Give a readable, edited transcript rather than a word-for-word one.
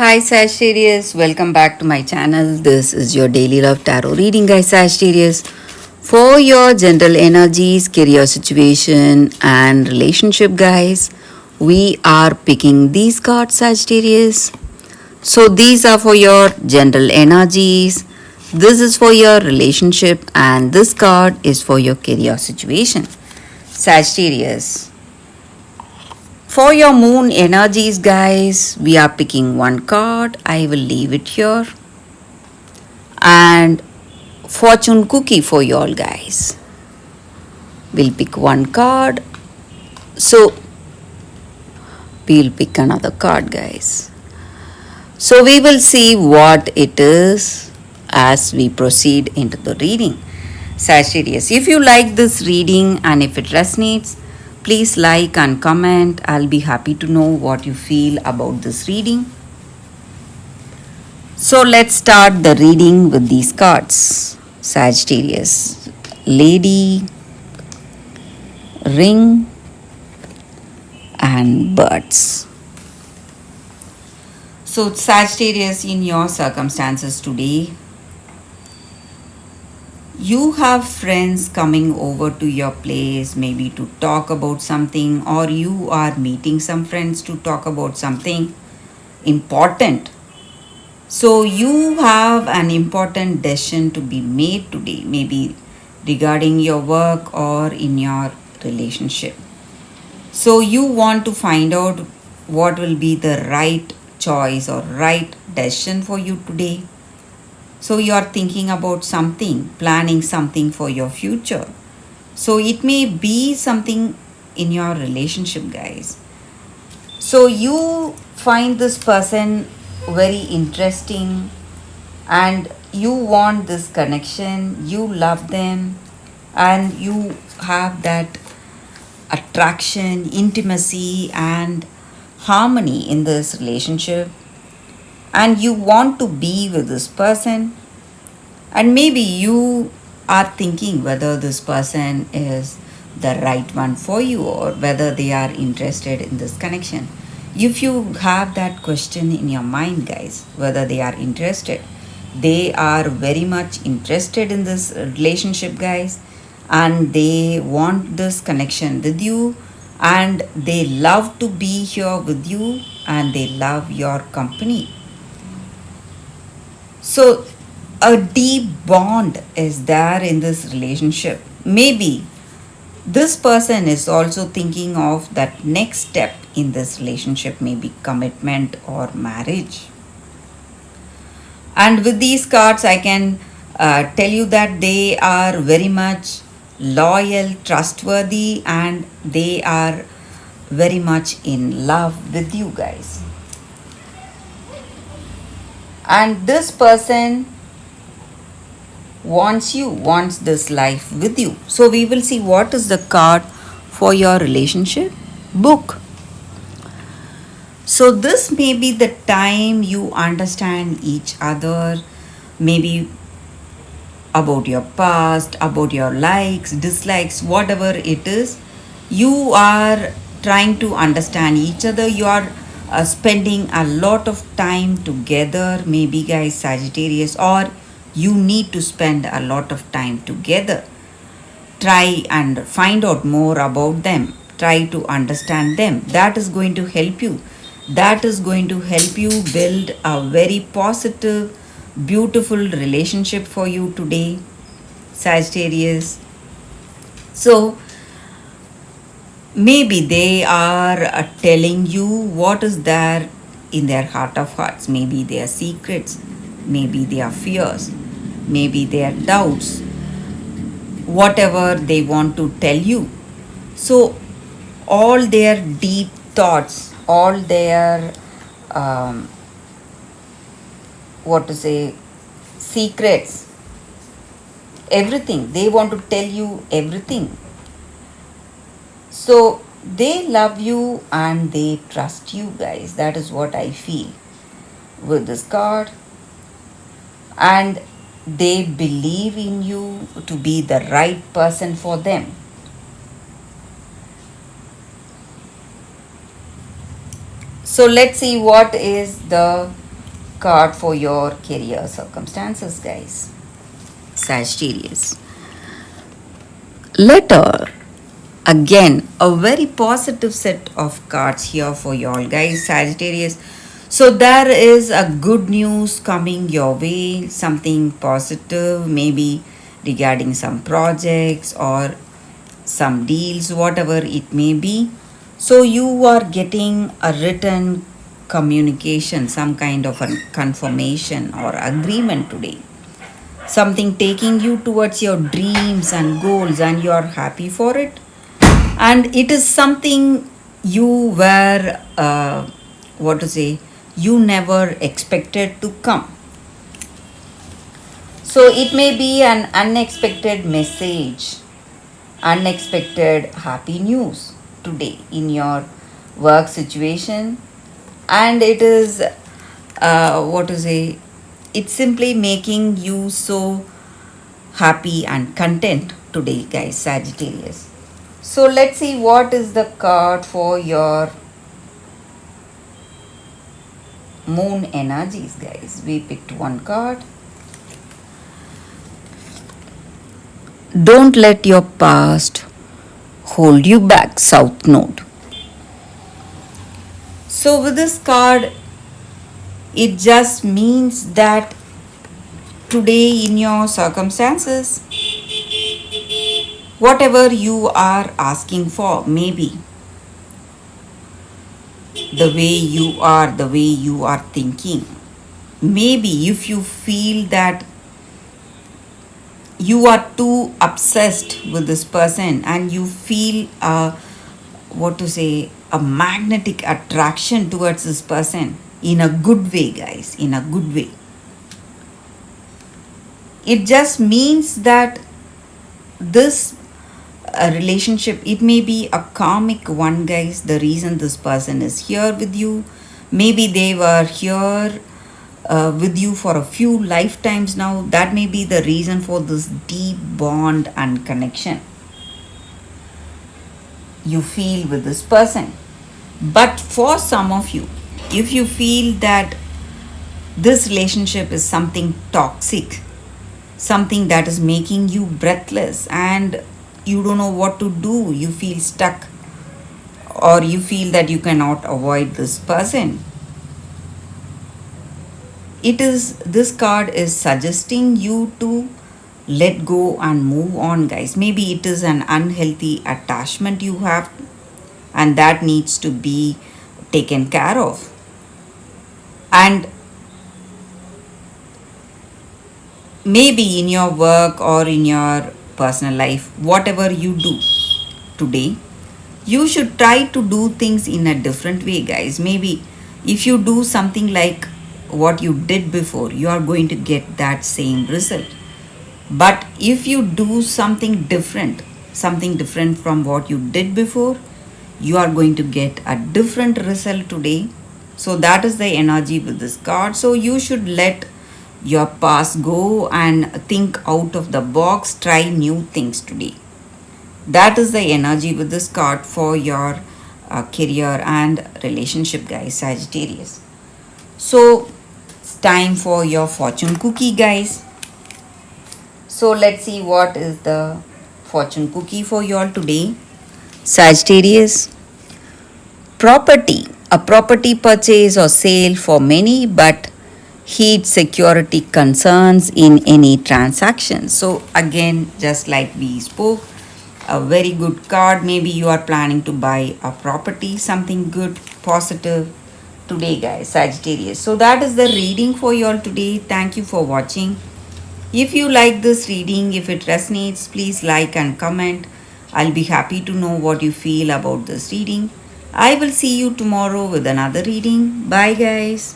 Hi Sagittarius, welcome back to my channel. This is your daily love tarot reading, guys. Sagittarius, for your general energies, career situation, and relationship, guys, we are picking these cards, Sagittarius. So, these are for your general energies, this is for your relationship, and this card is for your career situation, Sagittarius. For your moon energies, guys, we are picking one card. I will leave it here. And fortune cookie for you all, guys. We'll pick one card. So, we'll pick another card, guys. So, we will see what it is as we proceed into the reading. Sagittarius, if you like this reading and if it resonates, please like and comment. I'll be happy to know what you feel about this reading. So let's start the reading with these cards. Sagittarius, Lady, Ring, and Birds. So Sagittarius, in your circumstances today, you have friends coming over to your place maybe to talk about something, or you are meeting some friends to talk about something important. So you have an important decision to be made today, maybe regarding your work or in your relationship. So you want to find out what will be the right choice or right decision for you today. So you are thinking about something, planning something for your future. So it may be something in your relationship, guys. So you find this person very interesting and you want this connection, you love them, and you have that attraction, intimacy, and harmony in this relationship, and you want to be with this person, and maybe you are thinking whether this person is the right one for you or whether they are interested in this connection. If you have that question in your mind, guys, whether they are interested, they are very much interested in this relationship, guys, and they want this connection with you, and they love to be here with you, and they love your company. So, a deep bond is there in this relationship. Maybe this person is also thinking of that next step in this relationship, maybe commitment or marriage. And with these cards, I can tell you that they are very much loyal, trustworthy, and they are very much in love with you guys. And this person wants this life with you. So we will see what is the card for your relationship book. So this may be the time you understand each other, maybe about your past, about your likes, dislikes, whatever it is. You are trying to understand each other. You are spending a lot of time together, maybe, guys, Sagittarius, or you need to spend a lot of time together. Try and find out more about them. Try to understand them. That is going to help you. That is going to help you build a very positive, beautiful relationship for you today, Sagittarius. So, maybe they are telling you what is there in their heart of hearts. Maybe their secrets, maybe their fears, maybe their doubts, whatever they want to tell you. So, all their deep thoughts, all their what to say, secrets, everything, they want to tell you everything. So, they love you and they trust you, guys. That is what I feel with this card. And they believe in you to be the right person for them. So let's see what is the card for your career circumstances, guys. Sagittarius. Letter. Again, a very positive set of cards here for you all, guys. Sagittarius. So there is a good news coming your way, something positive, maybe regarding some projects or some deals, whatever it may be. So you are getting a written communication, some kind of a confirmation or agreement today. Something taking you towards your dreams and goals, and you are happy for it. And it is something you were, what to say, you never expected to come. So it may be an unexpected message, unexpected happy news today in your work situation, and it is, what to say, it's simply making you so happy and content today, guys, Sagittarius. So let's see what is the card for your moon energies, guys. We picked one card. Don't let your past hold you back, South Node. So with this card, it just means that today in your circumstances, whatever you are asking for, maybe the way you are thinking, maybe if you feel that you are too obsessed with this person and you feel what to say, a magnetic attraction towards this person in a good way, guys, in a good way. It just means that this relationship, it may be a karmic one, guys. The reason this person is here with you, maybe they were here with you for a few lifetimes now. That may be the reason for this deep bond and connection you feel with this person. But for some of you, if you feel that this relationship is something toxic, something that is making you breathless and you don't know what to do, you feel stuck, or you feel that you cannot avoid this person, it is, this card is suggesting you to let go and move on, guys. Maybe it is an unhealthy attachment you have, and that needs to be taken care of. And maybe in your work or in your personal life, whatever you do today, you should try to do things in a different way, guys. Maybe if you do something like what you did before, you are going to get that same result. But if you do something different from what you did before, you are going to get a different result today. So that is the energy with this card. So you should let your past go and think out of the box, try new things today. That is the energy with this card for your career and relationship, guys, Sagittarius. So it's time for your fortune cookie, guys. So let's see what is the fortune cookie for you all today. Sagittarius. Property. A property purchase or sale for many, but heed security concerns in any transaction. So again, just like we spoke, a very good card. Maybe you are planning to buy a property, something good, positive today, guys, Sagittarius. So that is the reading for you all today. Thank you for watching. If you like this reading, if it resonates, please like and comment. I'll be happy to know what you feel about this reading. I will see you tomorrow with another reading. Bye, guys.